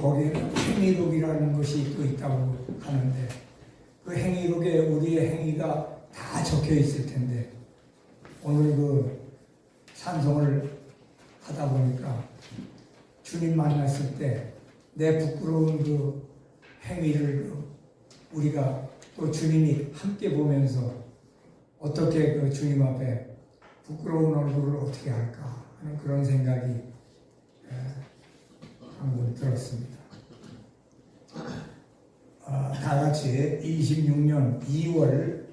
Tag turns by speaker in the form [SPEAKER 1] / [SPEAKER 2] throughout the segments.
[SPEAKER 1] 거기에는 행위록이라는 것이 또 있다고 하는데 그 행위록에 우리의 행위가 다 적혀 있을 텐데 오늘 그 찬송을 하다 보니까 주님 만났을 때 내 부끄러운 그 행위를 우리가 또 주님이 함께 보면서 어떻게 그 주님 앞에 부끄러운 얼굴을 어떻게 할까 하는 그런 생각이 한번 들었습니다. 다 같이 26년 2월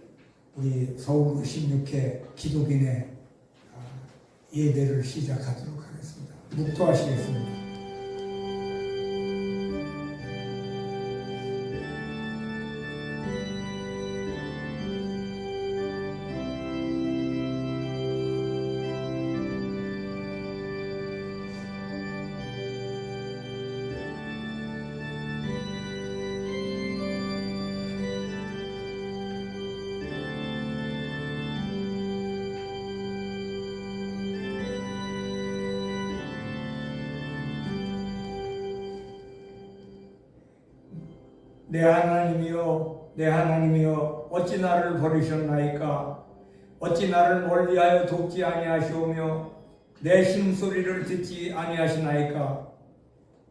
[SPEAKER 1] 우리 서울 16회 기독인의 예배를 시작하도록 하겠습니다. 묵도하시겠습니다. 내 하나님이여, 내 하나님이여, 어찌 나를 버리셨나이까? 어찌 나를 멀리하여 돕지 아니하시오며 내 심소리를 듣지 아니하시나이까?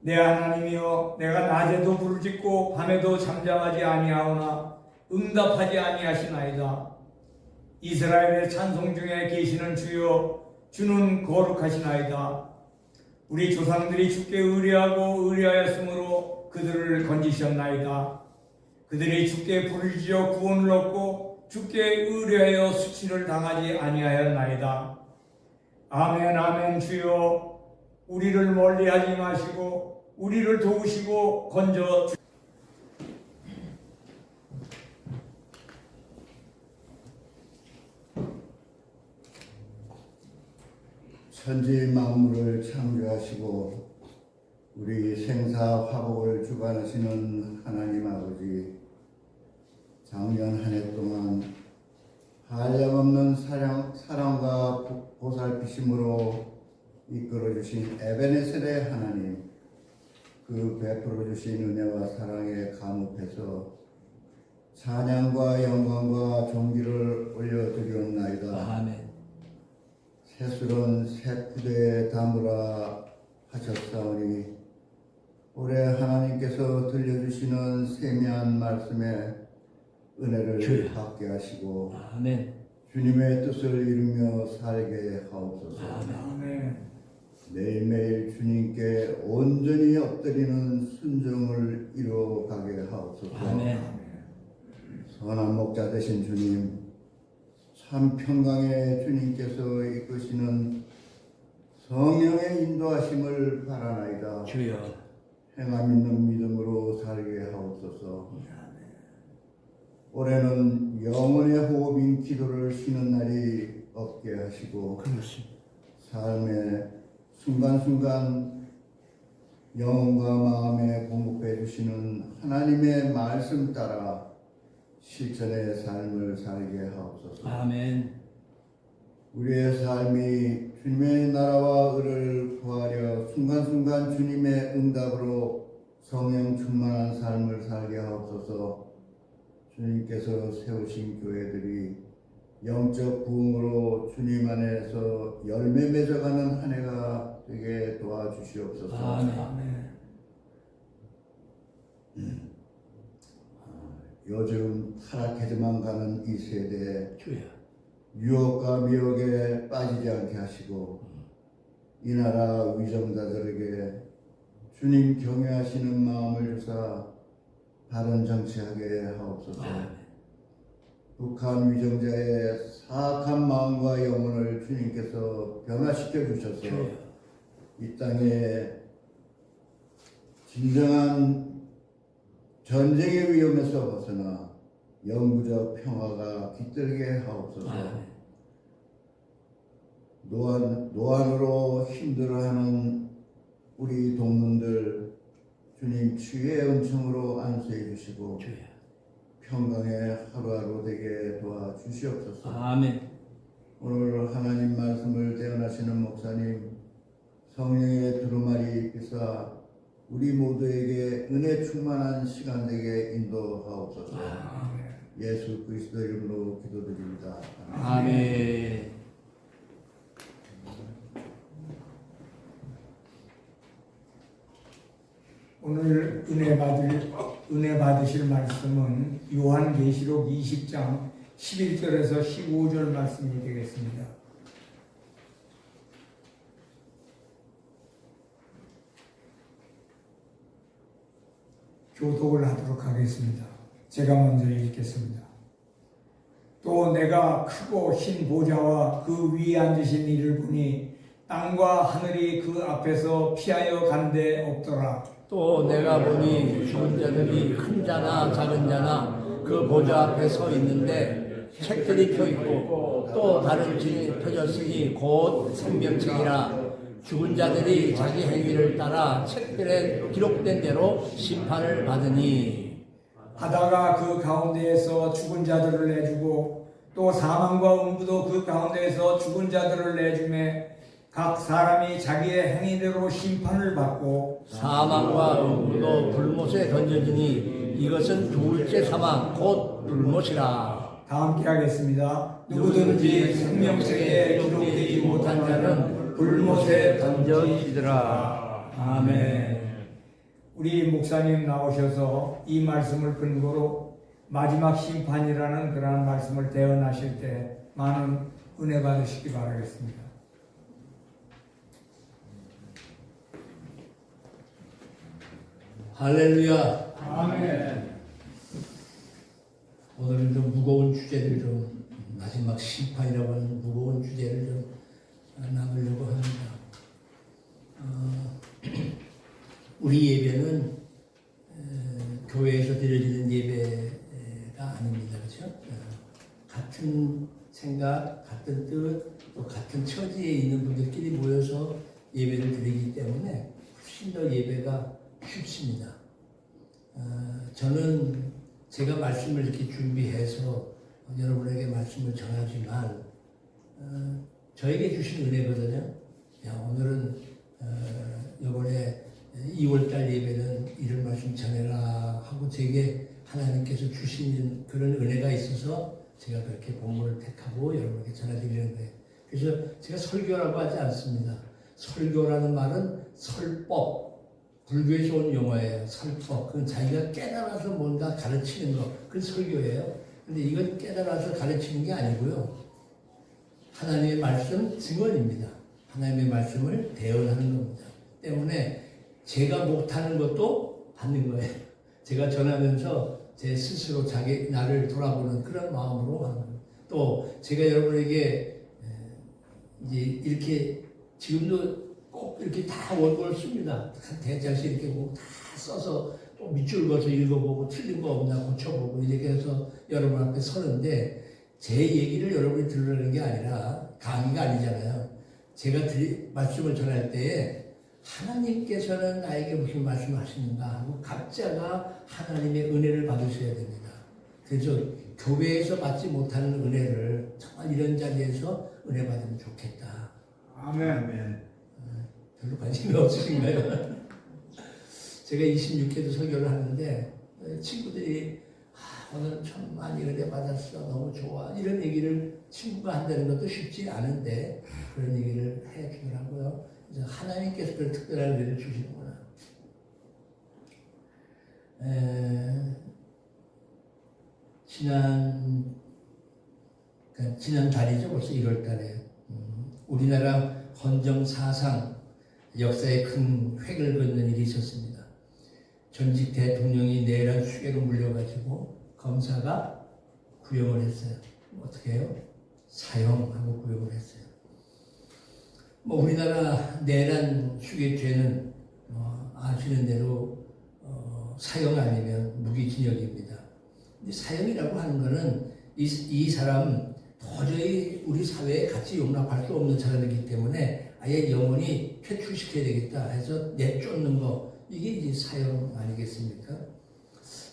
[SPEAKER 1] 내 하나님이여, 내가 낮에도 부르짖고 밤에도 잠잠하지 아니하오나 응답하지 아니하시나이다. 이스라엘의 찬송 중에 계시는 주여, 주는 거룩하시나이다. 우리 조상들이 주께 의뢰하였으므로 그들을 건지셨나이다. 그들이 주께 부르짖어 구원을 얻고 주께 의뢰하여 수치를 당하지 아니하였나이다. 아멘 아멘. 주여, 우리를 멀리하지 마시고 우리를 도우시고 건져
[SPEAKER 2] 천지 만물을 창조하시고 우리 생사 화복을 주관하시는 하나님 아버지, 작년 한 해 동안 한량없는 사랑과 보살피심으로 이끌어주신 에베네셀의 하나님, 그 베풀어주신 은혜와 사랑에 감업해서 찬양과 영광과 존귀를 올려드리옵나이다.
[SPEAKER 3] 아멘.
[SPEAKER 2] 새술은 새푸대에 담으라 하셨사오니 올해 하나님께서 들려주시는 세미한 말씀에 은혜를
[SPEAKER 3] 주여.
[SPEAKER 2] 받게 하시고
[SPEAKER 3] 아멘.
[SPEAKER 2] 주님의 뜻을 이루며 살게 하옵소서.
[SPEAKER 1] 아멘.
[SPEAKER 2] 매일매일 주님께 온전히 엎드리는 순종을 이루어가게 하옵소서.
[SPEAKER 3] 아멘.
[SPEAKER 2] 선한 목자 되신 주님, 참 평강의 주님께서 이끄시는 성령의 인도하심을 바라나이다.
[SPEAKER 3] 주여.
[SPEAKER 2] 행함 있는 믿음으로 살게 하옵소서. 올해는 영혼의 호흡인 기도를 쉬는 날이 없게 하시고
[SPEAKER 3] 그렇습니다.
[SPEAKER 2] 삶의 순간순간 영혼과 마음에 공급해 주시는 하나님의 말씀 따라 실천의 삶을 살게 하옵소서.
[SPEAKER 3] 아멘.
[SPEAKER 2] 우리의 삶이 주님의 나라와 의를 구하려 순간순간 주님의 응답으로 성령 충만한 삶을 살게 하옵소서. 주님께서 세우신 교회들이 영적 부흥으로 주님 안에서 열매 맺어가는 한 해가 되게 도와주시옵소서.
[SPEAKER 3] 아멘.
[SPEAKER 2] 요즘 타락해져만 가는 이 세대에
[SPEAKER 3] 주여.
[SPEAKER 2] 유혹과 미혹에 빠지지 않게 하시고 이 나라 위정자들에게 주님 경외하시는 마음을 주사 바른 정치하게 하옵소서.
[SPEAKER 3] 아멘.
[SPEAKER 2] 북한 위정자의 사악한 마음과 영혼을 주님께서 변화시켜 주셔서
[SPEAKER 3] 주여.
[SPEAKER 2] 이 땅에 진정한 전쟁의 위험에서 벗어나 영구적 평화가 깃들게 하옵소서.
[SPEAKER 3] 아멘.
[SPEAKER 2] 노안으로 힘들어하는 우리 동문들 주님 주의 은총으로 안수해 주시고
[SPEAKER 3] 주여.
[SPEAKER 2] 평강의 하루하루 되게 도와주시옵소서.
[SPEAKER 3] 아멘.
[SPEAKER 2] 오늘 하나님 말씀을 대언하시는 목사님 성령의 두루마리 입히사 우리 모두에게 은혜 충만한 시간 되게 인도하옵소서. 예수 그리스도 이름으로 기도드립니다.
[SPEAKER 3] 아멘.
[SPEAKER 1] 오늘 은혜 받으실 말씀은 요한계시록 20장 11절에서 15절 말씀이 되겠습니다. 교독을 하도록 하겠습니다. 제가 먼저 읽겠습니다. 또 내가 크고 흰 보좌와 그 위에 앉으신 이를 보니 땅과 하늘이 그 앞에서 피하여 간데 없더라.
[SPEAKER 3] 또 내가 보니 죽은 자들이 큰 자나 작은 자나 그 보좌 앞에 서 있는데 책들이 펴 있고 또 다른 책이 펴졌으니 곧 생명책이라. 죽은 자들이 자기 행위를 따라 책들에 기록된 대로 심판을 받으니
[SPEAKER 1] 바다가 그 가운데에서 죽은 자들을 내주고 또 사망과 음부도 그 가운데에서 죽은 자들을 내주매 각 사람이 자기의 행위대로 심판을 받고
[SPEAKER 3] 사망과 음부도 불못에 던져지니 이것은 둘째 사망 곧 불못이라.
[SPEAKER 1] 다 함께 하겠습니다. 누구든지 생명책에 기록되지 못한 자는 불못에 던져지더라. 아멘. 우리 목사님 나오셔서 이 말씀을 근거로 마지막 심판이라는 그러한 말씀을 대언하실 때 많은 은혜 받으시기 바라겠습니다.
[SPEAKER 3] 할렐루야.
[SPEAKER 1] 아멘.
[SPEAKER 3] 오늘은 좀 무거운 주제를 좀 마지막 심판이라고 하는 무거운 주제를 좀 나누려고 합니다. 우리 예배는 교회에서 드려지는 예배가 아닙니다. 그렇죠? 같은 생각, 같은 뜻, 또 같은 처지에 있는 분들끼리 모여서 예배를 드리기 때문에 훨씬 더 예배가 쉽습니다. 저는 제가 말씀을 이렇게 준비해서 여러분에게 말씀을 전하지만 저에게 주신 은혜거든요. 오늘은 이번에 2월달 예배는 이런 말씀 전해라 하고 제게 하나님께서 주신 그런 은혜가 있어서 제가 그렇게 본문을 택하고 여러분에게 전해드리는 거예요. 그래서 제가 설교라고 하지 않습니다. 설교라는 말은 설법, 불교에서 온 용어예요. 설법. 그건 자기가 깨달아서 뭔가 가르치는 거. 그건 설교예요. 근데 이건 깨달아서 가르치는 게 아니고요. 하나님의 말씀 증언입니다. 하나님의 말씀을 대언하는 겁니다. 때문에 제가 못하는 것도 받는 거예요. 제가 전하면서 제 스스로 나를 돌아보는 그런 마음으로 하는 거예요. 또 제가 여러분에게 이제 이렇게 지금도 꼭 이렇게 다 원고를 씁니다. 대자씩 이렇게 뭐 다 써서 또 밑줄 그어서 읽어보고 틀린 거 없나 고쳐보고 이렇게 해서 여러분 앞에 서는데 제 얘기를 여러분이 들으려는 게 아니라 강의가 아니잖아요. 제가 말씀을 전할 때에 하나님께서는 나에게 무슨 말씀을 하시는가 하고 각자가 하나님의 은혜를 받으셔야 됩니다. 그래서 교회에서 받지 못하는 은혜를 정말 이런 자리에서 은혜 받으면 좋겠다.
[SPEAKER 1] 아멘.
[SPEAKER 3] 별로 관심이 없으신가요? 제가 26회도 설교를 하는데 친구들이 오늘 참 많이 은혜 받았어, 너무 좋아, 이런 얘기를 친구가 한다는 것도 쉽지 않은데 그런 얘기를 해주더라고요. 그래서 하나님께서 그런 특별한 은혜를 주시는구나. 지난 달이죠, 벌써 1월 달에 우리나라 헌정 사상 역사에 큰 획을 긋는 일이 있었습니다. 전직 대통령이 내란 수괴로 물려가지고 검사가 구형을 했어요. 어떻게 해요? 사형하고 구형을 했어요. 우리나라 내란 수괴죄는 아시는 대로 사형 아니면 무기징역입니다. 근데 사형이라고 하는 거는 이 사람 도저히 우리 사회에 같이 용납할 수 없는 사람이기 때문에 아예 영원히 퇴출시켜야 되겠다 해서 내쫓는 거, 이게 이제 사형 아니겠습니까?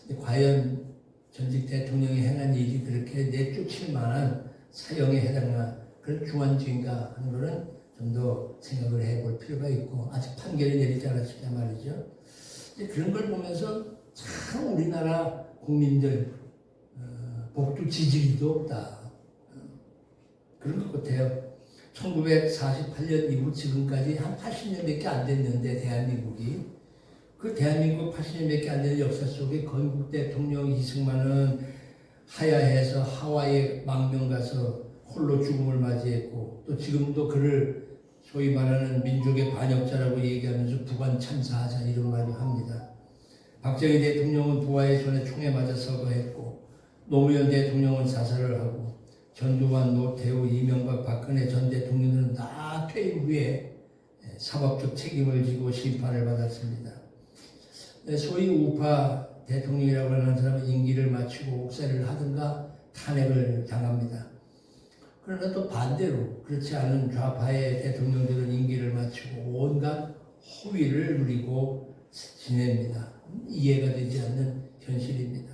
[SPEAKER 3] 근데 과연 전직 대통령이 행한 일이 그렇게 내쫓을 만한 사형에 해당하는 그런 중환죄인가 하는 거는 좀 더 생각을 해볼 필요가 있고, 아직 판결이 내리지 않았을 때 말이죠. 근데 그런 걸 보면서 참 우리나라 국민들 복도 지지리도 없다. 그런 것 같아요. 1948년 이후 지금까지 한 80년밖에 안 됐는데 대한민국이 그 대한민국 80년밖에 안 되는 역사 속에 건국 대통령 이승만은 하야해서 하와이에 망명 가서 홀로 죽음을 맞이했고 또 지금도 그를 소위 말하는 민족의 반역자라고 얘기하면서 부관 참사하자 이런 말을 합니다. 박정희 대통령은 부하의 손에 총에 맞아 서거했고 노무현 대통령은 자살을 하고 전두환, 노태우, 이명박, 박근혜 전 대통령들은 다 퇴임 후에 사법적 책임을 지고 심판을 받았습니다. 소위 우파 대통령이라고 하는 사람은 임기를 마치고 옥살이를 하든가 탄핵을 당합니다. 그러나 또 반대로 그렇지 않은 좌파의 대통령들은 임기를 마치고 온갖 호의를 누리고 지냅니다. 이해가 되지 않는 현실입니다.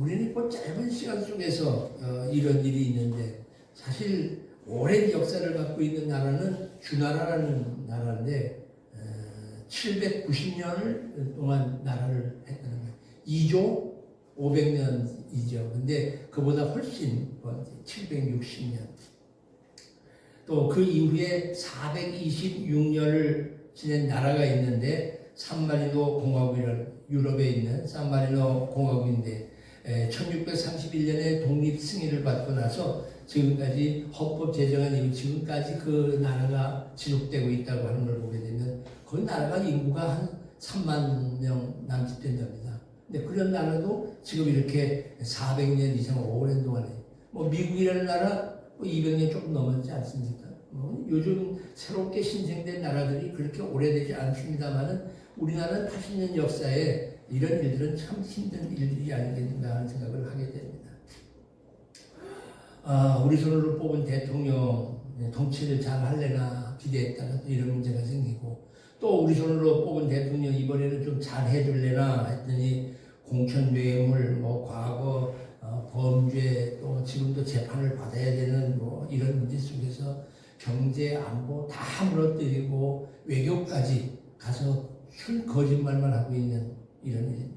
[SPEAKER 3] 우리는 그 짧은 시간 속에서 이런 일이 있는데 사실 오랜 역사를 갖고 있는 나라는 주나라라는 나라인데 790년을 동안 나라를 했다는 거예요. 2조 500년이죠. 근데 그보다 훨씬 760년. 또 그 이후에 426년을 지낸 나라가 있는데 산마리노 공화국이라는 유럽에 있는 산마리노 공화국인데 1631년에 독립 승인을 받고 나서 지금까지 헌법 제정한 이후 지금까지 그 나라가 지속되고 있다고 하는 걸 보게 되면 그 나라가 인구가 한 3만 명 남짓 된답니다. 근데 그런 나라도 지금 이렇게 400년 이상 오랜 동안에 뭐 미국이라는 나라 200년 조금 넘었지 않습니까? 요즘 새롭게 신생된 나라들이 그렇게 오래되지 않습니다만은 우리나라는 80년 역사에 이런 일들은 참 힘든 일들이 아니겠는가 하는 생각을 하게 됩니다. 우리 손으로 뽑은 대통령 정치를 잘 할래나 기대했다가 또 이런 문제가 생기고 또 우리 손으로 뽑은 대통령 이번에는 좀 잘 해줄래나 했더니 공천 뇌물, 과거 범죄 또 지금도 재판을 받아야 되는 이런 문제 속에서 경제 안보 다 무너뜨리고 외교까지 가서 큰 거짓말만 하고 있는 이런 일입니다.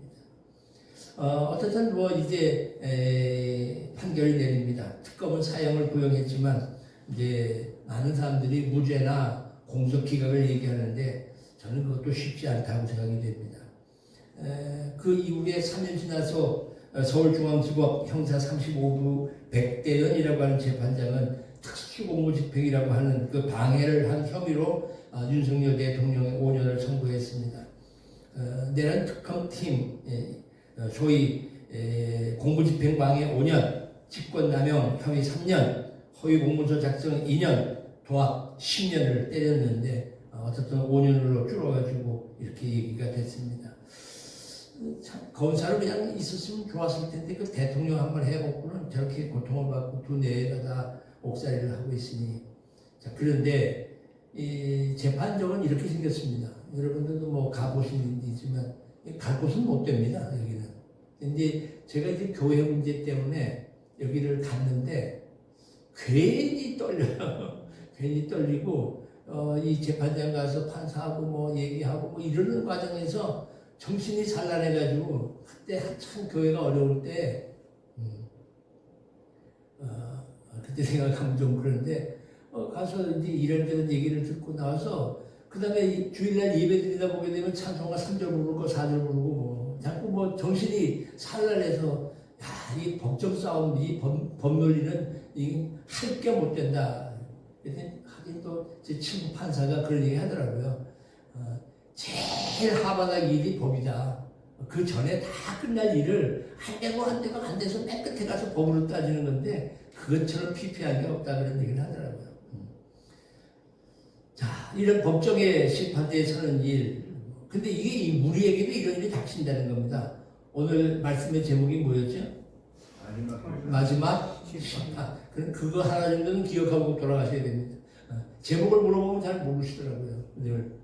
[SPEAKER 3] 어쨌든 이제 판결이 내립니다. 특검은 사형을 구형했지만 이제 많은 사람들이 무죄나 공소기각을 얘기하는데 저는 그것도 쉽지 않다고 생각이 됩니다. 그 이후에 3년 지나서 서울중앙지법 형사 35부 백대연이라고 하는 재판장은 특수공무집행이라고 하는 그 방해를 한 혐의로 윤석열 대통령의 5년을 선고했습니다. 내란 특검팀 소위 공무집행 방해 5년, 직권남용 혐의 3년, 허위 공문서 작성 2년, 도합 10년을 때렸는데 어쨌든 5년으로 줄어가지고 이렇게 얘기가 됐습니다. 참 검사로 그냥 있었으면 좋았을 텐데 그 대통령 한번 해보고는 저렇게 고통을 받고 두 내외가 다 옥살이를 하고 있으니 자 그런데 이 재판정은 이렇게 생겼습니다. 여러분들도 가보신 일이 있지만 갈 곳은 못 됩니다. 여기는. 근데 제가 이제 교회 문제 때문에 여기를 갔는데 괜히 떨려요. 괜히 떨리고 이 재판장 가서 판사하고 얘기하고 이러는 과정에서 정신이 산란해가지고 그때 한참 교회가 어려울 때 그때 생각하면 좀 그런데 가서 이제 이런저런 얘기를 듣고 나와서 그 다음에 주일날 예배 드리다 보게 되면 찬송가 3절 부르고 4절 부르고 자꾸 정신이 산란해서 이 법정 싸움, 이 법 논리는 할 게 못 된다. 하긴 또 제 친구 판사가 그런 얘기 하더라고요. 제일 하바닥 일이 법이다. 그 전에 다 끝날 일을 안 되고 안 돼서 맨 끝에 가서 법으로 따지는 건데 그것처럼 피폐한 게 없다 그런 얘기를 하더라고요. 자, 이런 법정에 심판대에 서는 일. 근데 이게 우리에게도 이런 일이 닥친다는 겁니다. 오늘 말씀의 제목이 뭐였죠? 마지막 심판. 그럼 그거 하나 정도는 기억하고 돌아가셔야 됩니다. 제목을 물어보면 잘 모르시더라고요. 늘.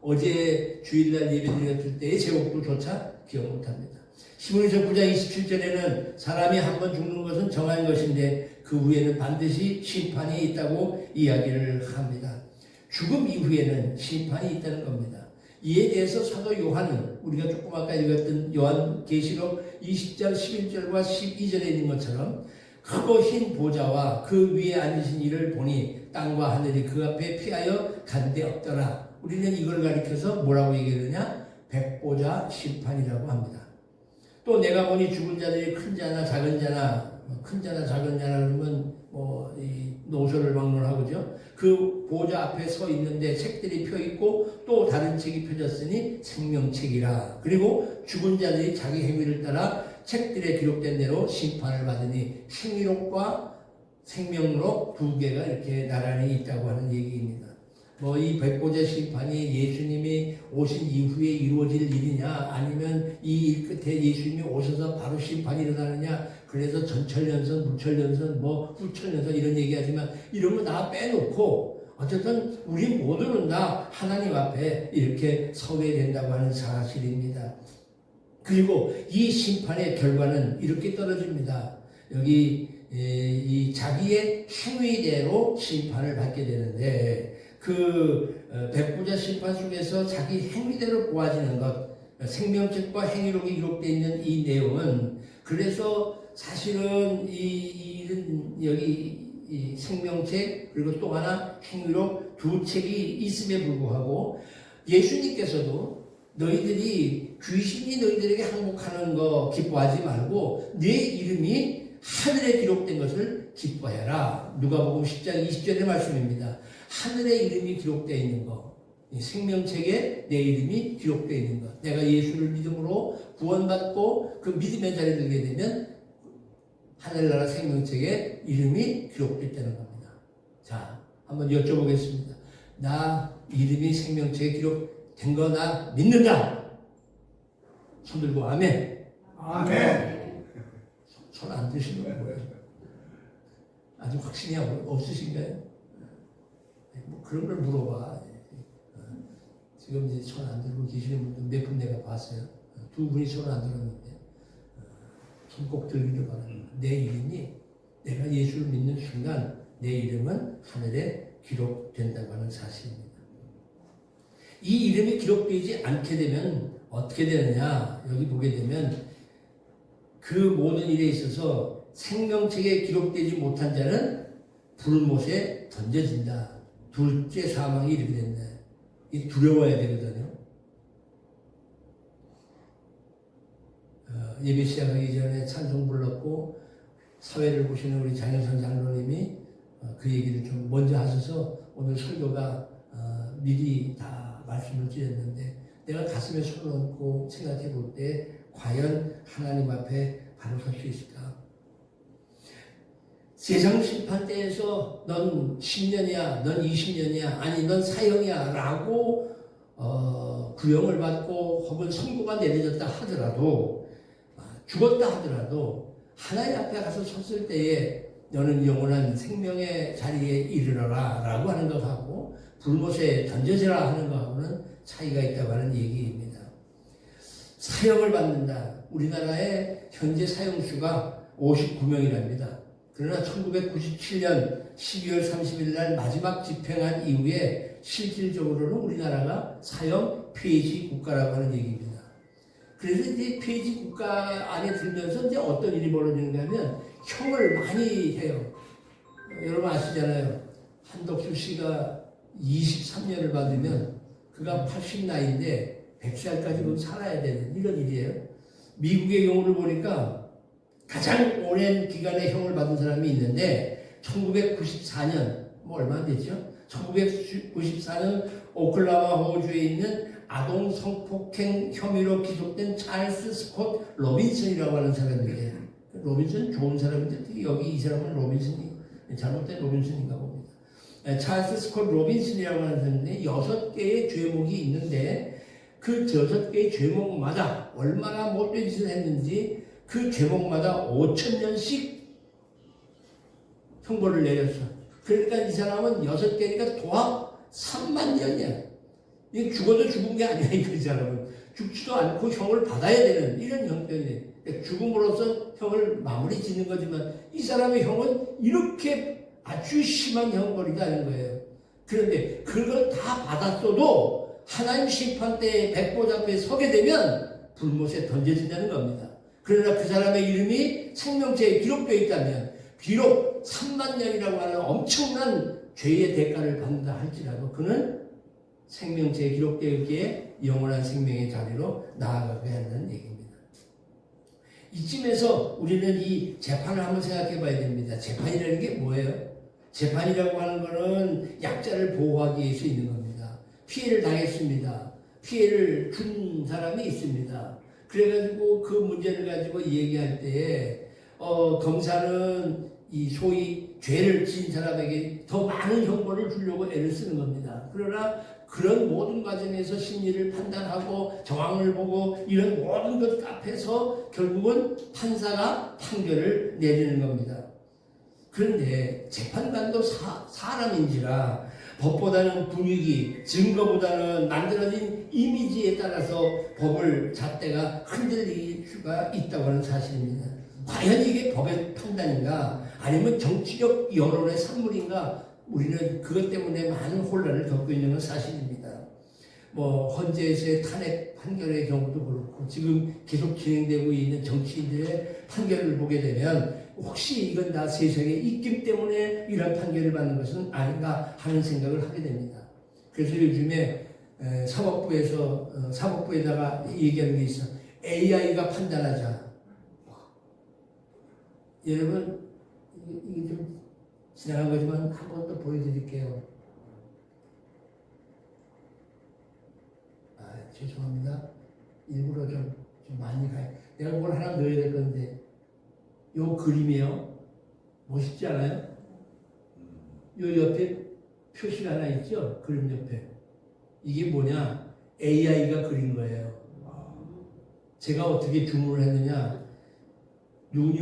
[SPEAKER 3] 어제 주일날 예배드렸을 때의 제목도 조차 기억 못합니다. 시므리서 9장 27절에는 사람이 한 번 죽는 것은 정한 것인데 그 후에는 반드시 심판이 있다고 이야기를 합니다. 죽음 이후에는 심판이 있다는 겁니다. 이에 대해서 사도 요한은 우리가 조금 아까 읽었던 요한계시록 20장 11절과 12절에 있는 것처럼 크고 흰 보좌와 그 위에 앉으신 이를 보니 땅과 하늘이 그 앞에 피하여 간데 없더라. 우리는 이걸 가리켜서 뭐라고 얘기하느냐? 백보자 심판이라고 합니다. 또 내가 보니 죽은 자들이 큰 자나 작은 자나, 큰 자나 작은 자나 그러면 이 노소를 막론하고죠. 그 보좌 앞에 서 있는데 책들이 펴 있고 또 다른 책이 펴졌으니 생명책이라. 그리고 죽은 자들이 자기 행위를 따라 책들에 기록된 대로 심판을 받으니 행위록과 생명록 두 개가 이렇게 나란히 있다고 하는 얘기입니다. 이 백보자 심판이 예수님이 오신 이후에 이루어질 일이냐, 아니면 이 일 끝에 예수님이 오셔서 바로 심판이 일어나느냐, 그래서 전철연선, 물철연선, 후철연선 이런 얘기하지만 이런 거 다 빼놓고 어쨌든 우리 모두는 다 하나님 앞에 이렇게 서게 된다고 하는 사실입니다. 그리고 이 심판의 결과는 이렇게 떨어집니다. 여기 이 자기의 행위대로 심판을 받게 되는데 그 백보자 심판 속에서 자기 행위대로 보아지는 것, 생명책과 행위록이 기록되어 있는 이 내용은 그래서 사실은 여기 이 생명책 그리고 또 하나 행위록 두 책이 있음에 불구하고 예수님께서도 너희들이 귀신이 너희들에게 항복하는 거 기뻐하지 말고 내 이름이 하늘에 기록된 것을 기뻐해라. 누가복음 10장 20절의 말씀입니다. 하늘에 이름이 기록되어 있는 것, 생명책에 내 이름이 기록되어 있는 것, 내가 예수를 믿음으로 구원받고 그 믿음의 자리에 들게 되면 하늘나라 생명책에 이름이 기록됐다는 겁니다. 자, 한번 여쭤보겠습니다. 나 이름이 생명책에 기록된 거 나 믿는다. 손 들고 아멘.
[SPEAKER 1] 아멘.
[SPEAKER 3] 손 안 드시는 거예요? 아주 확신이 없으신가요? 그런 걸 물어봐. 지금 이제 손 안 들고 계시는 분들 몇 분 내가 봤어요. 두 분이 손 안 들었는데 손 꼭 들기를 바랍니다. 내 이름이 내가 예수를 믿는 순간 내 이름은 하늘에 기록된다고 하는 사실입니다. 이 이름이 기록되지 않게 되면 어떻게 되느냐? 여기 보게 되면 그 모든 일에 있어서 생명책에 기록되지 못한 자는 불못에 던져진다. 둘째 사망이 이렇게 된다. 이 두려워야 되거든요. 예배 시작하기 전에 찬송 불렀고 사회를 보시는 우리 장현선 장로님이 그 얘기를 좀 먼저 하셔서 오늘 설교가 미리 다 말씀을 드렸는데 내가 가슴에 손을 얹고 생각해 볼 때 과연 하나님 앞에 바로 설 수 있을까? 세상 심판대에서 넌 10년이야, 넌 20년이야, 아니 넌 사형이야 라고 구형을 받고 혹은 선고가 내려졌다 하더라도 죽었다 하더라도 하나님 앞에 가서 섰을 때에 너는 영원한 생명의 자리에 이르러라 라고 하는 것하고 불못에 던져져라 하는 것하고는 차이가 있다고 하는 얘기입니다. 사형을 받는다. 우리나라의 현재 사형수가 59명이랍니다. 그러나 1997년 12월 30일 날 마지막 집행한 이후에 실질적으로는 우리나라가 사형 폐지 국가라고 하는 얘기입니다. 그래서 이제 폐지 국가 안에 들면서 이제 어떤 일이 벌어지는가 하면 형을 많이 해요. 여러분 아시잖아요. 한덕수 씨가 23년을 받으면 그가 80나이인데 100살까지 살아야 되는 이런 일이에요. 미국의 경우를 보니까 가장 오랜 기간의 형을 받은 사람이 있는데 1994년 얼마 안 됐죠? 1994년 오클라호마 호주에 있는 아동 성폭행 혐의로 기소된 찰스 스콧 로빈슨이라고 하는 사람인데 로빈슨 좋은 사람인데 특히 여기 이 사람은 로빈슨이 잘못된 로빈슨인가 봅니다. 찰스 스콧 로빈슨이라고 하는 사람인데 6개의 죄목이 있는데 그 6개의 죄목마다 얼마나 못된 짓을 했는지 그 죄목마다 5,000년씩 형벌을 내렸어. 그러니까 이 사람은 6개니까 도합 3만 년이야. 이게 죽어도 죽은 게 아니야, 이 사람은. 죽지도 않고 형을 받아야 되는 이런 형편이에요. 죽음으로써 형을 마무리 짓는 거지만 이 사람의 형은 이렇게 아주 심한 형벌이다는 거예요. 그런데 그걸 다 받았어도 하나님 심판대에 백보자 앞에 서게 되면 불못에 던져진다는 겁니다. 그러나 그 사람의 이름이 생명체에 기록되어 있다면 비록 3만 년이라고 하는 엄청난 죄의 대가를 받는다 할지라도 그는 생명체에 기록되어 있기에 영원한 생명의 자리로 나아가게 한다는 얘기입니다. 이쯤에서 우리는 이 재판을 한번 생각해 봐야 됩니다. 재판이라는 게 뭐예요? 재판이라고 하는 것은 약자를 보호하기 위해서 있는 겁니다. 피해를 당했습니다. 피해를 준 사람이 있습니다. 그래가지고 그 문제를 가지고 얘기할 때에 검사는 이 소위 죄를 지은 사람에게 더 많은 형벌을 주려고 애를 쓰는 겁니다. 그러나 그런 모든 과정에서 심리를 판단하고 정황을 보고 이런 모든 것 앞에서 결국은 판사가 판결을 내리는 겁니다. 그런데 재판관도 사람인지라 법보다는 분위기, 증거보다는 만들어진 이미지에 따라서 법을 잣대가 흔들릴 수가 있다고 하는 사실입니다. 과연 이게 법의 판단인가 아니면 정치적 여론의 산물인가 우리는 그것 때문에 많은 혼란을 겪고 있는 건 사실입니다. 헌재에서의 탄핵 판결의 경우도 그렇고 지금 계속 진행되고 있는 정치인들의 판결을 보게 되면 혹시 이건 다 세상의 입김 때문에 이런 판결을 받는 것은 아닌가 하는 생각을 하게 됩니다. 그래서 요즘에 사법부에다가 얘기하는 게 있어. AI가 판단하자. 여러분 이게 좀 지나간 거지만 한 번 더 보여드릴게요. 죄송합니다. 일부러 좀 많이 가요. 내가 뭘 하나 넣어야 될 건데 요 그림이요. 멋있지 않아요? 요 옆에 표시가 하나 있죠? 그림 옆에. 이게 뭐냐? AI가 그린 거예요. 제가 어떻게 주문을 했느냐? 눈이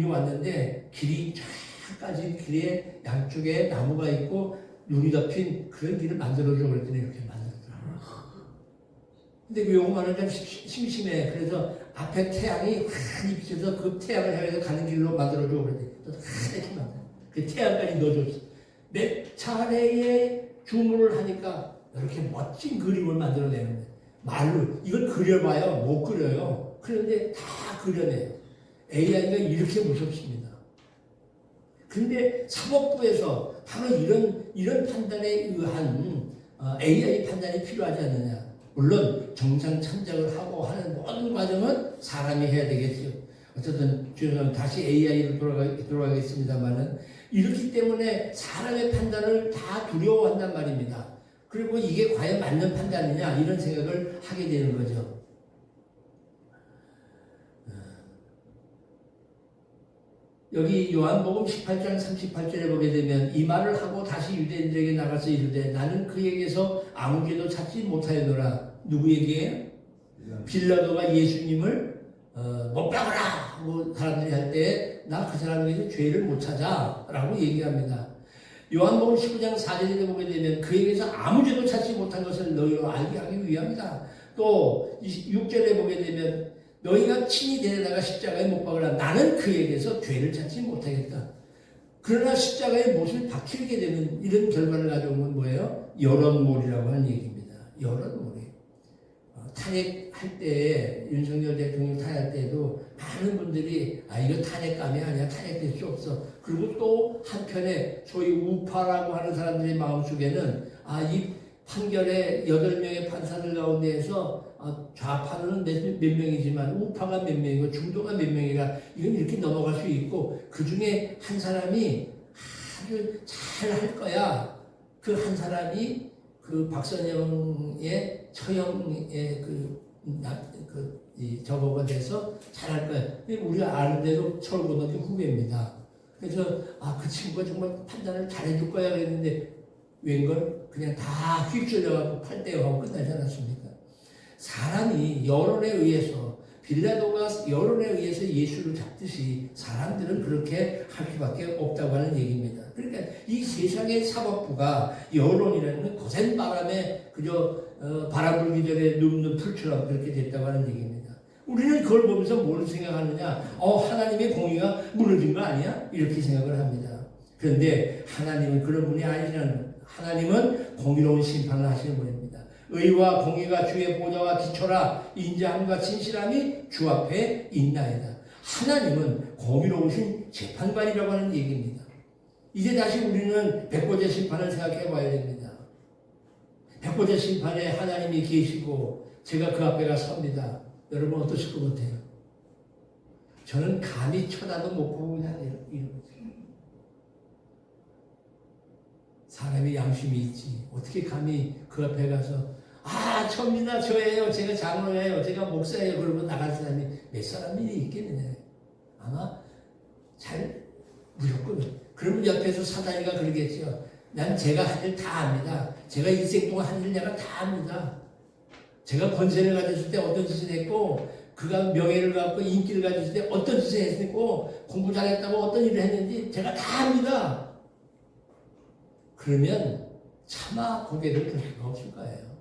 [SPEAKER 3] 왔는데 길이 쫙까지 길에 양쪽에 나무가 있고 눈이 덮인 그런 길을 만들어줘 그랬더니 이렇게 만들더라고요. 근데 요거만은 좀 심심해. 그래서 앞에 태양이 많이 비쳐서 그 태양을 향해서 가는 길로 만들어줘 그랬더니 이렇게 만들어. 그 태양까지 넣어줬어. 몇 차례의 주문을 하니까 이렇게 멋진 그림을 만들어내는데 말로 이걸 그려봐요. 못 그려요. 그런데 다 그려내요. AI가 이렇게 무섭습니다. 그런데 사법부에서 바로 이런 판단에 의한 AI 판단이 필요하지 않느냐. 물론 정상 참작을 하고 하는 모든 과정은 사람이 해야 되겠죠. 어쨌든 저는 다시 AI로 돌아가겠습니다만은 이렇기 때문에 사람의 판단을 다 두려워한단 말입니다. 그리고 이게 과연 맞는 판단이냐 이런 생각을 하게 되는 거죠. 여기 요한복음 18장 38절에 보게 되면 이 말을 하고 다시 유대인들에게 나가서 이르되 나는 그에게서 아무 죄도 찾지 못하였노라. 누구에게? 빌라도가 예수님을 못 박으라 하고 사람들이 할 때 나 그 사람에게서 죄를 못 찾아 라고 얘기합니다. 요한복음 19장 4절에 보게 되면 그에게서 아무 죄도 찾지 못한 것을 너희로 알게 하기 위함이다. 또 6절에 보게 되면 너희가 친히 데려다가 십자가에 못 박으라. 나는 그에게서 죄를 찾지 못하겠다. 그러나 십자가에 못을 박히게 되는 이런 결과를 가져온 건 뭐예요? 여론몰이라고 하는 얘기입니다. 여론몰이. 탄핵할 때 윤석열 대통령 탄핵할 때에도 많은 분들이 이거 탄핵감이 아니야. 탄핵될 수 없어. 그리고 또 한편에 소위 우파라고 하는 사람들의 마음속에는 이 판결에 8명의 판사들 가운데에서 좌파는 몇 명이지만 우파가 몇 명이고 중도가 몇 명이라 이건 이렇게 넘어갈 수 있고 그 중에 한 사람이 아주 잘 할 거야. 그 한 사람이 그 박선영의 처형의 저거가 돼서 잘할 거야. 우리가 아는 대로 서울고등학교 후배입니다. 그래서 그 친구가 정말 판단을 잘해줄 거야 그랬는데 웬걸 그냥 다 휩쓸려갖고 8대0 하고 끝나지 않았습니까? 사람이 여론에 의해서 빌라도가 여론에 의해서 예수를 잡듯이 사람들은 그렇게 할 수밖에 없다고 하는 얘기입니다. 그러니까 이 세상의 사법부가 여론이라는 거센 바람에 그저 바람 불기 전에 눕는 풀처럼 그렇게 됐다고 하는 얘기입니다. 우리는 그걸 보면서 뭘 생각하느냐? 하나님의 공의가 무너진 거 아니야? 이렇게 생각을 합니다. 그런데 하나님은 그런 분이 아니라는 하나님은 공의로운 심판을 하시는 분입니다. 의와 공의가 주의 보좌와 기초라. 인자함과 진실함이 주 앞에 있나이다. 하나님은 공의로우신 재판관이라고 하는 얘기입니다. 이제 다시 우리는 백보자 심판을 생각해 봐야 됩니다. 백보자 심판에 하나님이 계시고 제가 그 앞에 가 섭니다. 여러분 어떠실 것 같아요? 저는 감히 쳐다도 못 보고 그냥 이러고 사람이 양심이 있지. 어떻게 감히 그 앞에 가서 접니다. 저예요. 제가 장로예요. 제가 목사예요. 그러면 나갈 사람이 몇 사람이 있겠느냐. 아마 잘 무조건. 그러면 옆에서 사다리가 그러겠죠. 난 제가 한 일 다 압니다. 제가 인생 동안 한 일 내가 다 압니다. 제가 권세를 가졌을 때 어떤 짓을 했고 그가 명예를 갖고 인기를 가졌을 때 어떤 짓을 했고 공부 잘했다고 어떤 일을 했는지 제가 다 압니다. 그러면 차마 고개를 들 수가 없을 거예요.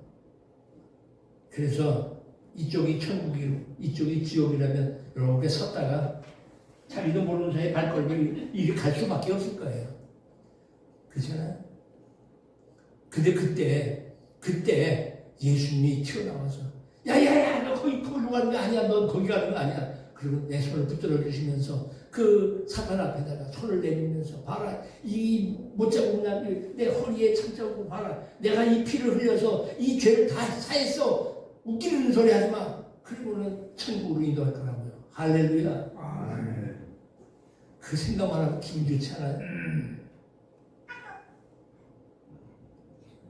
[SPEAKER 3] 그래서 이쪽이 천국이고 이쪽이 지옥이라면 이렇게 섰다가 자기도 모르는 사이에 발걸음을 이렇게 갈 수밖에 없을 거예요. 그렇잖아요. 근데 그때 예수님이 튀어나와서 야야야 너 거기로 가는 거 아니야. 넌 거기 가는 거 아니야. 그리고 내 손을 붙들어 주시면서 그 사탄 앞에다가 손을 내밀면서 봐라 이 못자국 내 허리에 참자국 봐라 내가 이 피를 흘려서 이 죄를 다 사했어. 웃기는 소리 하지 마. 그리고는 천국으로 인도할 거라고요. 할렐루야. 그 생각만 하고 기분 좋지 않아요?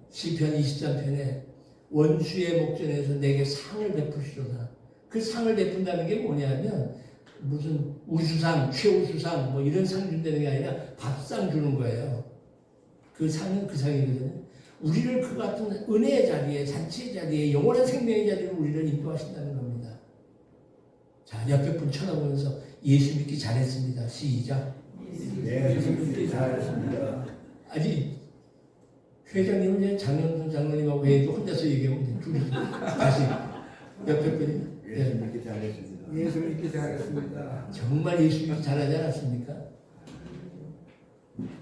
[SPEAKER 3] 시편 23편에 원수의 목전에서 내게 상을 베푸시도다. 그 상을 베푼다는 게 뭐냐면 무슨 우수상, 최우수상 뭐 이런 상 준다는 게 아니라 밥상 주는 거예요. 그 상은 그 상이거든요. 우리를 그 같은 은혜의 자리에, 잔치의 자리에, 영원한 생명의 자리로 우리를 인도하신다는 겁니다. 자, 옆에 분 쳐다보면서 예수 믿기 잘했습니다. 시작.
[SPEAKER 2] 예수 믿기 잘했습니다.
[SPEAKER 3] 아니, 회장님은 이제 장영선 장로님하고 외에도 혼자서 얘기하면 돼. 둘이 다시 옆에 분이
[SPEAKER 2] 예수 믿기 잘했습니다.
[SPEAKER 1] 예수 믿기 잘했습니다.
[SPEAKER 3] 정말 예수 믿기 잘하지 않았습니까?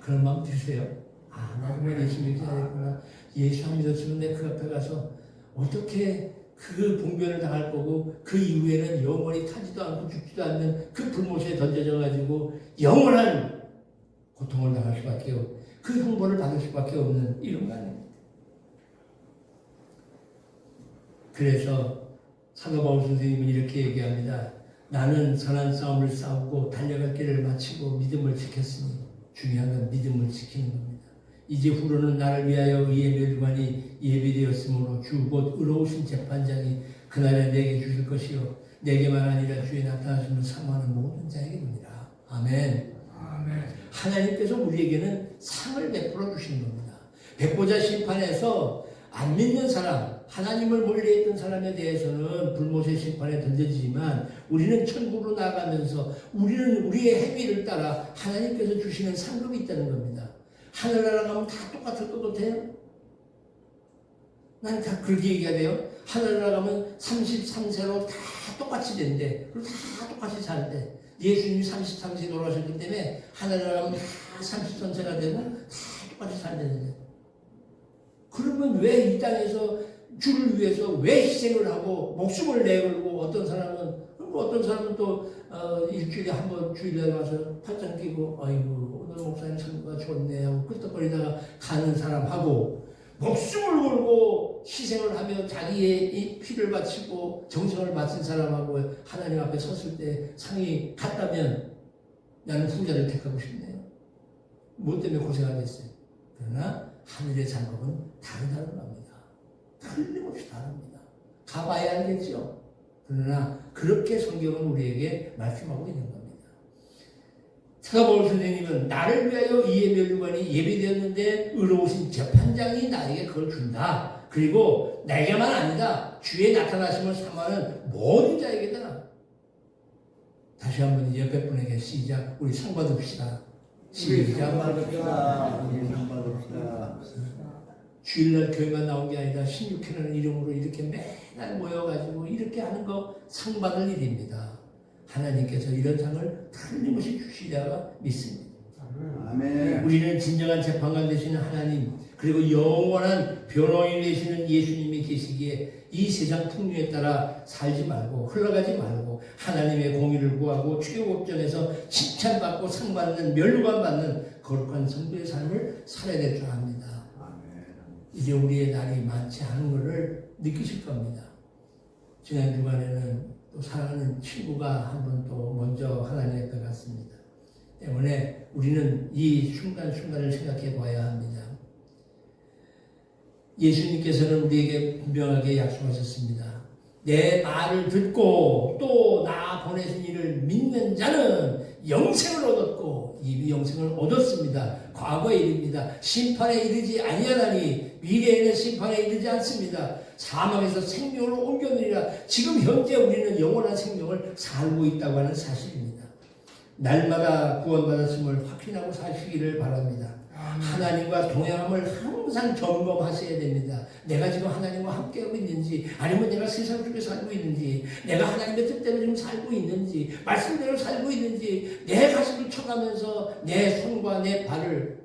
[SPEAKER 3] 그런 마음 드세요. 나 정말 예수 믿기 잘했구나. 예수 안 믿었으면 내 그 앞에 가서 어떻게 그 봉변을 당할 거고 그 이후에는 영원히 타지도 않고 죽지도 않는 그 불못에 던져져 가지고 영원한 고통을 당할 수밖에 없고 그 형벌을 받을 수밖에 없는 이런 거 아닙니까? 그래서 사도 바울 선생님은 이렇게 얘기합니다. 나는 선한 싸움을 싸우고 달려갈 길을 마치고 믿음을 지켰으니 중요한 건 믿음을 지키는 겁니다. 이제 후로는 나를 위하여 의의 멸관이 예비되었으므로 주 곧 의로우신 재판장이 그날에 내게 주실 것이요 내게만 아니라 주의 나타나심을 사모하는 모든 자에게입니다. 아멘.
[SPEAKER 1] 아멘.
[SPEAKER 3] 하나님께서 우리에게는 상을 베풀어 주시는 겁니다. 백보자 심판에서 안 믿는 사람, 하나님을 멀리했던 사람에 대해서는 불못의 심판에 던져지지만 우리는 천국으로 나아가면서 우리는 우리의 행위를 따라 하나님께서 주시는 상급이 있다는 겁니다. 하늘나라 가면 다 똑같을 것 같아요? 난 다 그렇게 얘기해야 돼요. 하늘나라 가면 33세로 다 똑같이 된대. 그리고 다 똑같이 살대. 예수님이 33세 돌아가셨기 때문에 하늘나라 가면 다 33세가 되고 다 똑같이 살대는데. 그러면 왜 이 땅에서 주를 위해서 왜 희생을 하고 목숨을 내걸고 어떤 사람은 또 일주일에 한 번 주일날 와서 팔짱 끼고 아이고 오늘 목사님 참가 좋네 하고 끄떡거리다가 가는 사람하고 목숨을 걸고 희생을 하며 자기의 이 피를 바치고 정성을 바친 사람하고 하나님 앞에 섰을 때 상이 같다면 나는 후자를 택하고 싶네요. 뭐 때문에 고생하겠어요. 그러나 하늘의 상급은 다르다는 겁니다. 틀림없이 다릅니다. 가봐야 알겠죠. 그러나 그렇게 성경은 우리에게 말씀하고 있는 겁니다. 사도 바울 선생님은 나를 위하여 이의 멸류관이 예비되었는데 의로우신 재판장이 나에게 그걸 준다. 그리고 내게만 아니다. 주의 나타나심을 사모하는 모든 자에게다. 다시 한번 옆에 분에게 시작. 우리 상 받읍시다. 시작.
[SPEAKER 2] 받읍시다.
[SPEAKER 3] 주일날 교회만 나온 게 아니라 16회라는 이름으로 이렇게 매달 모여가지고 이렇게 하는 거 상 받을 일입니다. 하나님께서 이런 상을 틀림없이 주시리라 믿습니다.
[SPEAKER 2] 아멘.
[SPEAKER 3] 우리는 진정한 재판관 되시는 하나님, 그리고 영원한 변호인 되시는 예수님이 계시기에 이 세상 풍류에 따라 살지 말고 흘러가지 말고 하나님의 공의를 구하고 최고법정에서 칭찬받고 상받는 멸류관 받는 거룩한 성도의 삶을 살아야 될 줄 압니다. 이제 우리의 날이 많지 않은 것을 느끼실 겁니다. 지난 주간에는 또 사랑하는 친구가 한 번 또 먼저 하나님 앞에 갔습니다. 때문에 우리는 이 순간순간을 생각해 봐야 합니다. 예수님께서는 우리에게 분명하게 약속하셨습니다. 내 말을 듣고 또 나 보내신 이를 믿는 자는 영생을 얻었고 이미 영생을 얻었습니다. 과거의 일입니다. 심판에 이르지 아니하나니 미래에는 심판에 이르지 않습니다. 사망에서 생명으로 옮겨내리라. 지금 현재 우리는 영원한 생명을 살고 있다고 하는 사실입니다. 날마다 구원받았음을 확신하고 사시기를 바랍니다. 하나님과 동행함을 항상 점검하셔야 됩니다. 내가 지금 하나님과 함께하고 있는지, 아니면 내가 세상 속에 살고 있는지, 내가 하나님의 뜻대로 지금 살고 있는지, 말씀대로 살고 있는지, 내 가슴을 쳐가면서 내 손과 내 발을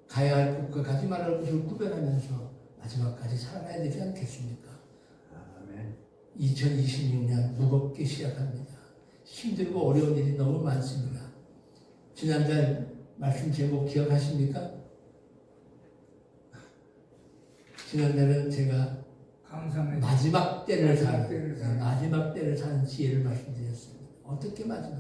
[SPEAKER 3] 가야 할 곳과 가지 말아야 할 곳을 구별하면서 마지막까지 살아가야 되지 않겠습니까?
[SPEAKER 2] 아멘.
[SPEAKER 3] 2026년 무겁게 시작합니다. 힘들고 어려운 일이 너무 많습니다. 지난달 말씀 제목 기억하십니까? 지난달은 제가 마지막 때를 사는 지혜를 말씀드렸습니다. 어떻게 마지막?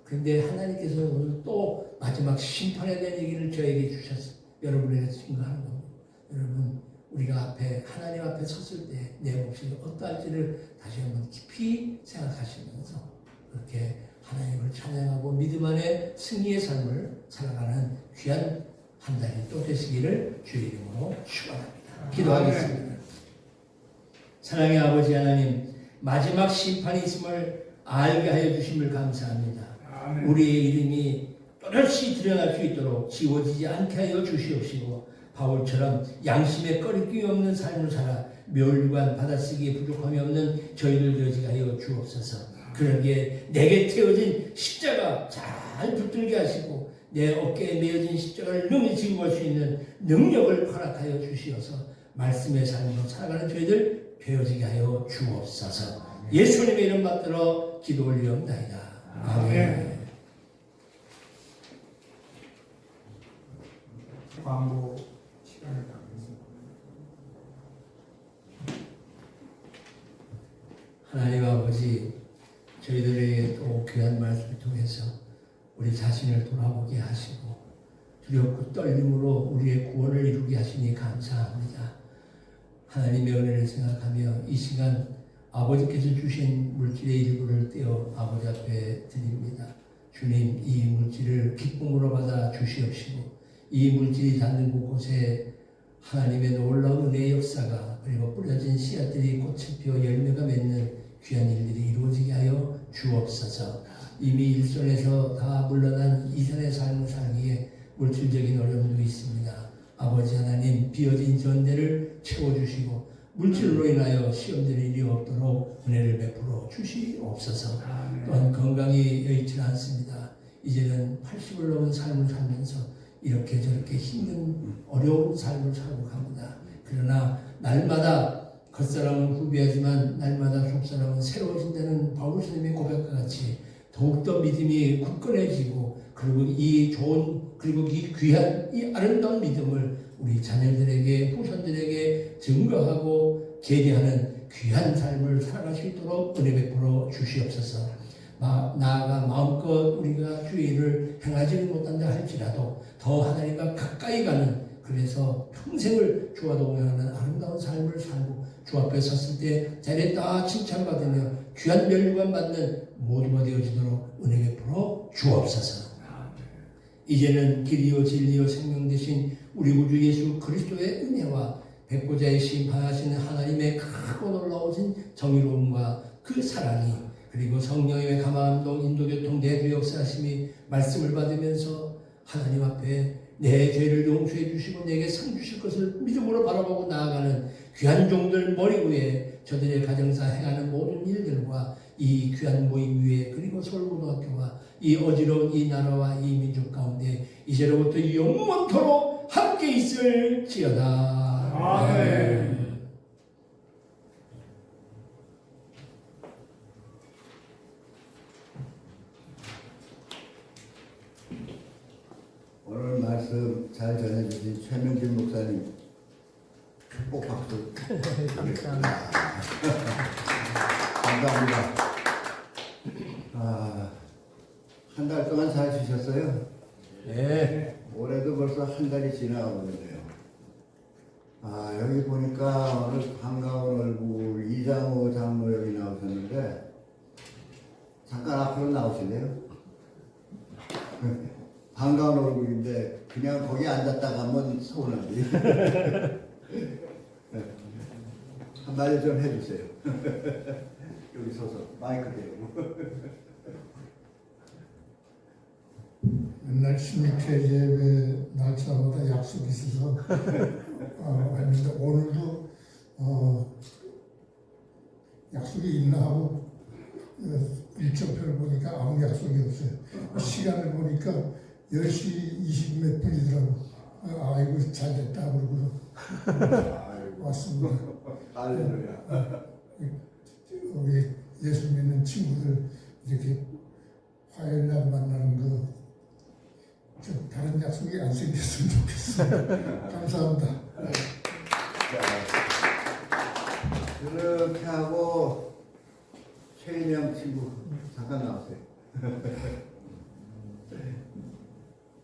[SPEAKER 3] 근데 하나님께서 오늘 또 마지막 심판에 대한 얘기를 저에게 주셨어요. 여러분에게 증거하는 겁니다. 여러분, 우리가 하나님 앞에 섰을 때 내 몫이 어떠할지를 다시 한번 깊이 생각하시면서 그렇게 하나님을 찬양하고 믿음 안에 승리의 삶을 살아가는 귀한 한 달이 또 되시기를 주의 이름으로 축원합니다. 기도하겠습니다. 사랑의 아버지 하나님, 마지막 심판이 있음을 알게 하여 주심을 감사합니다. 우리의 이름이 또렷이 드러날 수 있도록 지워지지 않게 하여 주시옵시고 바울처럼 양심에 꺼리낌이 없는 삶을 살아 멸류관 받아쓰기에 부족함이 없는 저희를 되게 하여 주옵소서. 그러기에 내게 태워진 십자가 잘 붙들게 하시고 내 어깨에 메어진 십자가를 능히 지고 갈 수 있는 능력을 허락하여 주시어서 말씀의 삶으로 살아가는 저희들 되어지게 하여 주옵소서. 예수님의 이름 받들어 기도 올리옵나이다. 아멘.
[SPEAKER 1] 광고 시간을 갖겠습니다.
[SPEAKER 3] 하나님 아버지, 저희들에게 또 귀한 말씀을 통해서 우리 자신을 돌아보게 하시고 두렵고 떨림으로 우리의 구원을 이루게 하시니 감사합니다. 하나님의 은혜를 생각하며 이 시간 아버지께서 주신 물질의 일부를 떼어 아버지 앞에 드립니다. 주님, 이 물질을 기쁨으로 받아 주시옵시고 이 물질이 닿는 곳곳에 하나님의 놀라운 은혜의 역사가 그리고 뿌려진 씨앗들이 꽃을 피워 열매가 맺는 귀한 일들이 이루어지게 하여 주옵소서. 이미 일선에서 다 물러난 이산의 삶을 살기에 물질적인 어려움도 있습니다. 아버지 하나님, 비어진 전대를 채워주시고 물질로 인하여 시험될 일이 없도록 은혜를 베풀어 주시옵소서. 또한 건강이 여의치 않습니다. 이제는 80을 넘은 삶을 살면서 이렇게 저렇게 힘든 어려운 삶을 살고 갑니다. 그러나 날마다 겉사람은 후비하지만 날마다 속사람은 새로워진다는 바울 스님의 고백과 같이 더욱더 믿음이 굳건해지고 그리고 이 좋은 그리고 이 귀한 이 아름다운 믿음을 우리 자녀들에게 후손들에게 증거하고 계대하는 귀한 삶을 살아갈 수 있도록 은혜 베풀어 주시옵소서. 나아가 마음껏 우리가 주의 일을 행하지는 못한다 할지라도 더 하나님과 가까이 가는, 그래서 평생을 주와 동행하는 아름다운 삶을 살고 주 앞에 섰을 때 잘했다 칭찬받으며 귀한 멸류관 받는 모두가 되어지도록 은혜 베풀어 주옵소서. 이제는 길이요 진리요 생명 되신 우리 구주 예수 그리스도의 은혜와 백보자의 심판하시는 하나님의 크고 놀라우신 정의로움과 그 사랑이 그리고 성령의 감화감동 인도교통 대주 역사하심이 말씀을 받으면서 하나님 앞에 내 죄를 용서해 주시고 내게 상 주실 것을 믿음으로 바라보고 나아가는 귀한 종들 머리 위에 저들의 가정사 행하는 모든 일들과 이 귀한 모임 위에 그리고 서울고등학교와 이 어지러운 이 나라와 이 민족 가운데 이제로부터 영원토록 함께 있을지어다.
[SPEAKER 1] 아멘.
[SPEAKER 2] 오늘 말씀 잘 전해주신 최명진 목사님 축복 박수 감사합니다. 한 달 동안 잘 쉬셨어요?
[SPEAKER 3] 네.
[SPEAKER 2] 올해도 벌써 한 달이 지나가버렸네요. 여기 보니까 오늘 반가운 얼굴 이장호 장로 여기 나오셨는데 잠깐 앞으로 나오실래요? 반가운 얼굴인데 그냥 거기 앉았다 가면 서운한데 한마디 좀 해주세요. 여기 서서 마이크 대고.
[SPEAKER 4] 맨날 16회 예배 날짜마다 약속이 있어서 했는데 오늘도 약속이 있나 하고 일정표를 보니까 아무 약속이 없어요. 시간을 보니까 10시 20 몇 분이더라고. 아이고 잘 됐다 그러고 왔습니다.
[SPEAKER 2] 할렐루야.
[SPEAKER 4] 우리 예수 믿는 친구들 이렇게 화요일 날 만나는 거 좀 다른 약속이 안 생겼으면 좋겠어요. 감사합니다.
[SPEAKER 2] 그렇게 하고 최인영 친구 잠깐 나오세요.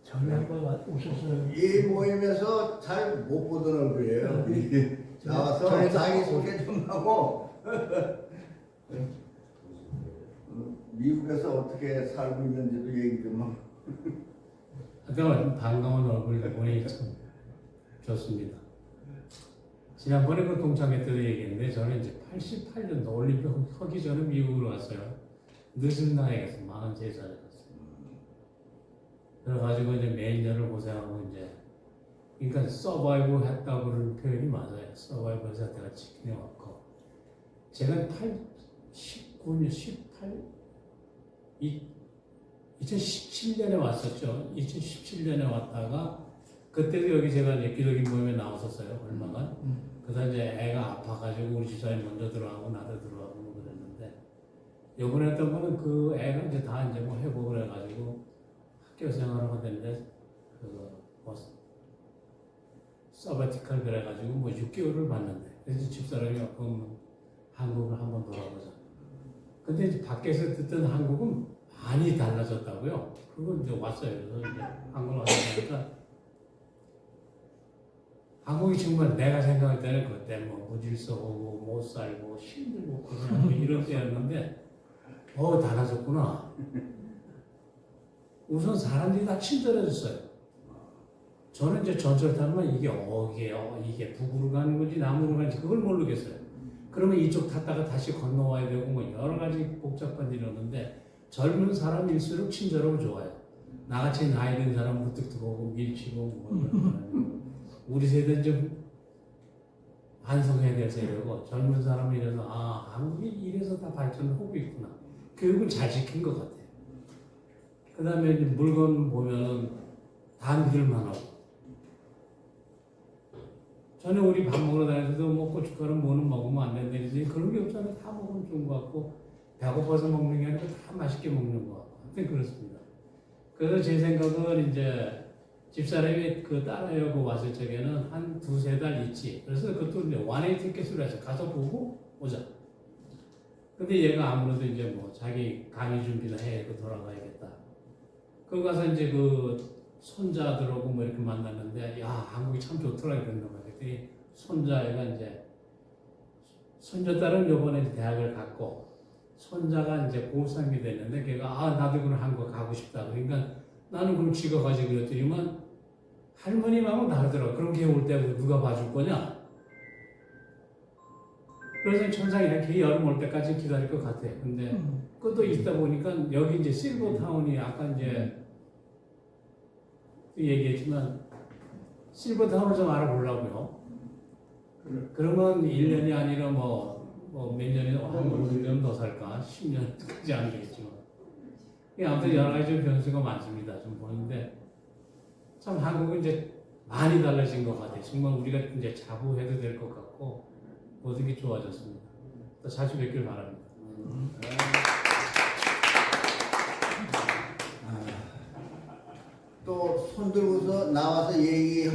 [SPEAKER 3] 전에 한번 오셨어요.
[SPEAKER 2] 이 모임에서 잘 못 보던 얼굴이에요. 나와서 자기 소개 좀 하고 미국에서 어떻게 살고 있는지도 얘기 좀 하고.
[SPEAKER 5] 하여튼 반가운 얼굴 보니 참 좋습니다. 지난번에 그 동창회 때도 얘기했는데 저는 이제 88년도 올림픽 하기 전에 미국으로 왔어요. 늦은 나이에 가서 43살에 갔어요. 그래가지고 이제 몇 년을 고생하고 이제 그러니까 서바이브 했다고 그러는 표현이 맞아요. 서바이브에서 내가 지켜내왔고 제가 19년 2017년에 왔었죠. 2017년에 왔다가 그때도 여기 제가 이제 기독인 모임에 나왔었어요. 얼마간. 그래서 이제 애가 아파가지고 우리 집사람이 먼저 들어가고 나도 들어가고 뭐 그랬는데 요번에 했던 거는 그 애가 이제 다 이제 뭐 회복을 해가지고 학교 생활을 하는데 뭐 서바티컬 그래가지고 뭐 6개월을 받는데 그래서 집사람이 그럼 한국을 한번 돌아보자. 근데 이제 밖에서 듣던 한국은 많이 달라졌다고요. 그건 이제 왔어요. 그래서 이제 한국을 왔으니까 한국이 정말 내가 생각할 때는 그때 뭐 무질서하고 못 살고 힘들고 그냥 이런 때였는데 달라졌구나. 우선 사람들이 다 친절해졌어요. 저는 이제 전철 타면 이게 북으로 가는 건지 남으로 가는지 그걸 모르겠어요. 그러면 이쪽 탔다가 다시 건너와야 되고 뭐 여러 가지 복잡한 일이 있는데 젊은 사람일수록 친절하고 좋아요. 나같이 나이 든 사람 무뚝 들어오고 밀치고 뭐 우리 세대는 좀 반성해야 될 세대고 젊은 사람은 이래서 한국이 이래서 다 발전을 하고 있구나. 교육을 잘 시킨 것 같아요. 그 다음에 물건 보면은 다 믿을만하고 전에 우리 밥 먹으러 다니면서도 뭐 고춧가루 뭐는 먹으면 안 된다 그러지 그런 게 없잖아요. 다 먹으면 좋은 것 같고 배고파서 먹는 게 아니라 다 맛있게 먹는 것 같고 하여튼 그렇습니다. 그래서 제 생각은 이제 집사람이 그 딸아이하고 왔을 적에는 한 2-3달 있지. 그래서 그것도 이제 원웨이 티켓으로 해서 가서 보고 오자. 근데 얘가 아무래도 이제 뭐 자기 강의 준비를 해야 돌아가야겠다. 그러고 가서 이제 그 손자들하고 뭐 이렇게 만났는데 한국이 참 좋더라 그랬나 봐요. 그랬더니 손자애가 이제 손자딸은 요번에 대학을 갔고 손자가 이제 고3이 됐는데 걔가 나도 그럼 한국 가고 싶다. 그러니까 나는 그럼 지가 가지 그랬더니만 할머니 마음은 다르더라고. 그럼 걔 올 때 누가 봐줄 거냐? 그래서 천상이랑 걔 여름 올 때까지 기다릴 것 같아. 근데 그것도 있다 보니까 여기 이제 실버타운이 아까 이제 얘기했지만 실버타운을 좀 알아보려고요. 그러면 1년이 아니라 몇 년이 한 5년 더 살까? 10년까지 안 되겠지만. 아무튼 여러 가지 좀 변수가 많습니다. 좀 보는데 참 한국은 이제 많이 달라진 것 같아요. 정말 우리가 이제 자부해도 될 것 같고 모든 게 좋아졌습니다. 또 자주 뵙길 바랍니다.
[SPEAKER 2] 또 손 들고서 나와서 얘기